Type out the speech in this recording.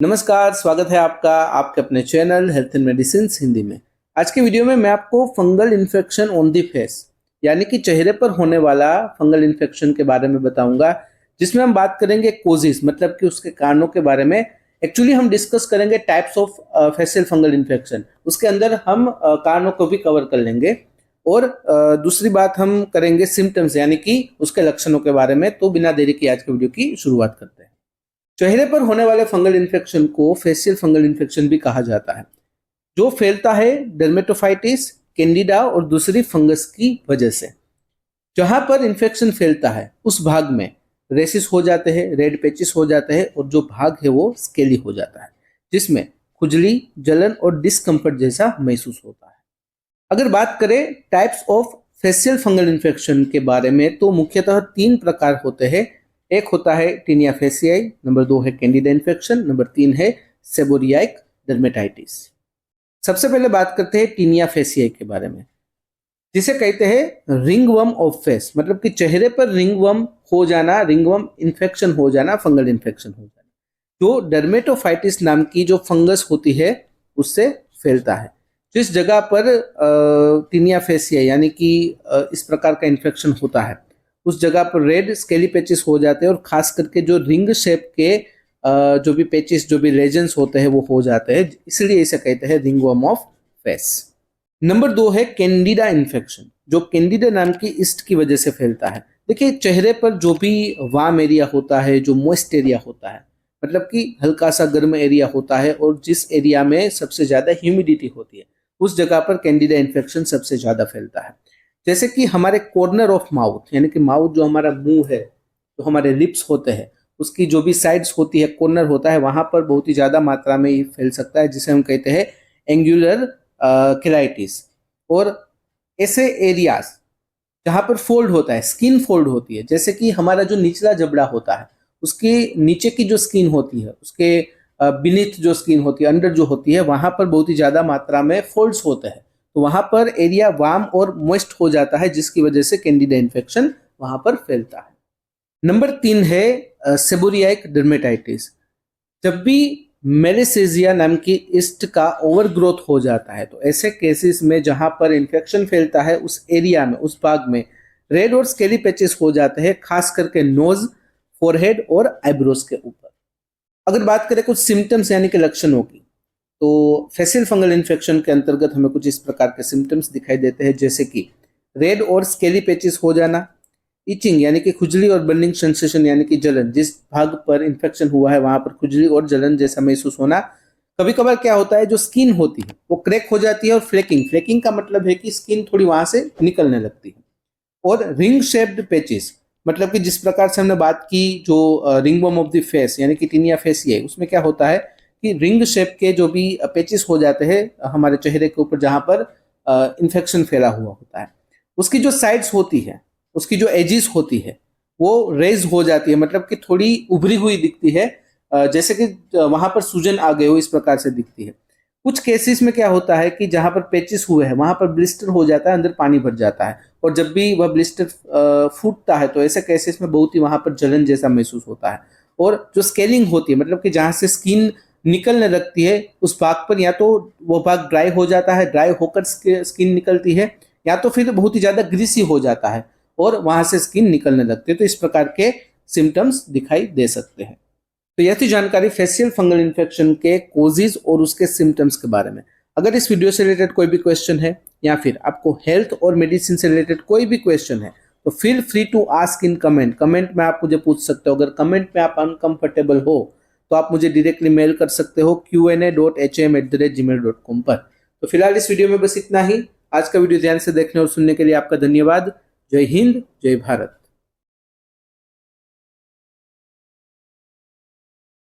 नमस्कार, स्वागत है आपका आपके अपने channel health and medicine Hindi में। आज की वीडियो में मैं आपको fungal infection on the face यानी कि चेहरे पर होने वाला फंगल इन्फेक्शन के बारे में बताऊंगा, जिसमें हम बात करेंगे कोजेस मतलब कि उसके कारणों के बारे में। एक्चुअली हम डिस्कस करेंगे types of facial fungal infection, उसके अंदर हम कारणों को भी कवर कर लेंगे और दूसरी बात हम करेंगे सिम्टम्स यानी कि उसके लक्षणों के बारे में। तो बिना देरी की आज की वीडियो की शुरुआत करते हैं। चेहरे पर होने वाले फंगल इन्फेक्शन को फेशियल फंगल इन्फेक्शन भी कहा जाता है, जो फैलता है डर्मेटोफाइटिस, कैंडिडा और दूसरी फंगस की वजह से। जहां पर इन्फेक्शन फैलता है उस भाग में रेसिस हो जाते हैं, रेड पैचेस हो जाते हैं और जो भाग है वो स्केली हो जाता है, जिसमें खुजली, जलन और डिस्कम्फर्ट जैसा महसूस होता है। अगर बात करें types of facial fungal infection के बारे में तो मुख्यतः 3 प्रकार होते हैं। एक होता है टीनिया फेसियाई, नंबर 2 है कैंडिडा इन्फेक्शन, नंबर 3 है सेबोरियाइक डर्मेटाइटिस। सबसे पहले बात करते हैं टीनिया फेसियाई के बारे में, जिसे कहते हैं रिंगवर्म ऑफ फेस, मतलब कि चेहरे पर रिंगवर्म हो जाना, रिंगवर्म इन्फेक्शन हो जाना, फंगल इन्फेक्शन हो जाना, जो डर्मेटोफाइटिस नाम की जो फंगस होती है उससे फैलता है। जिस जगह पर टीनिया फेसियाई यानी कि इस प्रकार का इन्फेक्शन होता है उस जगह पर रेड स्केली पैचेस हो जाते हैं और खास करके जो रिंग शेप के जो भी पैचेस, जो भी लेजन्स होते हैं वो हो जाते हैं, इसलिए इसे कहते हैं रिंगवर्म ऑफ फेस। नंबर 2 है कैंडिडा इन्फेक्शन, जो कैंडिडा नाम की ईस्ट की वजह से फैलता है। देखिए, चेहरे पर जो भी वार्म एरिया होता है, जो मॉइस्ट एरिया होता है, मतलब कि हल्का सा गर्म एरिया होता है और जिस एरिया में सबसे ज्यादा ह्यूमिडिटी होती है उस जगह पर कैंडिडा इन्फेक्शन सबसे ज्यादा फैलता है। जैसे कि हमारे कॉर्नर ऑफ माउथ यानी कि माउथ जो हमारा मुंह है, जो हमारे लिप्स होते हैं, उसकी जो भी साइड्स होती है, कॉर्नर होता है, वहां पर बहुत ही ज्यादा मात्रा में ये फैल सकता है, जिसे हम कहते हैं एंगुलर केराइटिस। और ऐसे एरियाज जहां पर फोल्ड होता है, स्किन फोल्ड होती है, जैसे कि हमारा जो निचला जबड़ा होता है उसके नीचे की जो स्किन होती है, उसके बीनीथ जो स्किन होती है, अंडर जो होती है, वहां पर बहुत ही ज्यादा मात्रा में फोल्ड्स होते हैं, तो वहां पर एरिया वार्म और मॉइस्ट हो जाता है, जिसकी वजह से कैंडिडा इन्फेक्शन वहां पर फैलता है। नंबर 3 है सेबोरियाइक डर्मेटाइटिस। जब भी मेलेसेजिया नाम की ईस्ट का ओवरग्रोथ हो जाता है तो ऐसे केसेस में जहां पर इन्फेक्शन फैलता है उस एरिया में, उस भाग में रेड और स्केली पैचेस हो जाते हैं, खास करके नोज, फोरहेड और आईब्रोज के ऊपर। अगर बात करें कुछ सिम्टम्स यानी कि लक्षणों की, तो फेशियल फंगल इन्फेक्शन के अंतर्गत हमें कुछ इस प्रकार के सिम्टम्स दिखाई देते हैं, जैसे कि रेड और स्केली पैचेस हो जाना, इचिंग यानी कि खुजली और बर्निंग सेंसेशन यानी कि जलन, जिस भाग पर इन्फेक्शन हुआ है वहां पर खुजली और जलन जैसा महसूस होना। कभी कभार क्या होता है, जो स्किन होती है वो क्रैक हो जाती है, और फ्लेकिंग, फ्लेकिंग का मतलब है कि स्किन थोड़ी वहां से निकलने लगती है। और रिंग शेप्ड पैचेस, मतलब कि जिस प्रकार से हमने बात की जो रिंगवर्म ऑफ द फेस यानी कि टीनिया फेसियाई, उसमें क्या होता है कि रिंग शेप के जो भी पैचेस हो जाते हैं हमारे चेहरे के ऊपर जहां पर इन्फेक्शन फैला हुआ होता है, उसकी जो साइड्स होती है, उसकी जो एजिस होती है वो रेज हो जाती है, मतलब कि थोड़ी उभरी हुई दिखती है, जैसे कि वहां पर सूजन आ गए हो, इस प्रकार से दिखती है। कुछ केसेस में क्या होता है कि जहां पर पैचेस हुए हैं वहां पर ब्लिस्टर हो जाता है, अंदर पानी भर जाता है, और जब भी वह ब्लिस्टर फूटता है तो ऐसे केसेस में बहुत ही वहां पर जलन जैसा महसूस होता है। और जो स्केलिंग होती है, मतलब कि जहां से स्किन निकलने लगती है उस भाग पर या तो वो भाग ड्राई हो जाता है, ड्राई होकर स्किन निकलती है, या तो फिर बहुत ही ज्यादा ग्रीसी हो जाता है और वहां से स्किन निकलने लगती है। तो इस प्रकार के सिम्टम्स दिखाई दे सकते हैं। तो यह थी जानकारी फेशियल फंगल इन्फेक्शन के कोजेज और उसके सिम्टम्स के बारे में। अगर इस वीडियो से रिलेटेड कोई भी क्वेश्चन है या फिर आपको हेल्थ और मेडिसिन से रिलेटेड कोई भी क्वेश्चन है तो feel free to ask in comment. Comment में आप मुझे पूछ सकते हो। अगर कमेंट में आप अनकंफर्टेबल हो तो आप मुझे डायरेक्टली मेल कर सकते हो qna.hm@gmail.com पर। तो फिलहाल इस वीडियो में बस इतना ही। आज का वीडियो ध्यान से देखने और सुनने के लिए आपका धन्यवाद। जय हिंद, जय भारत।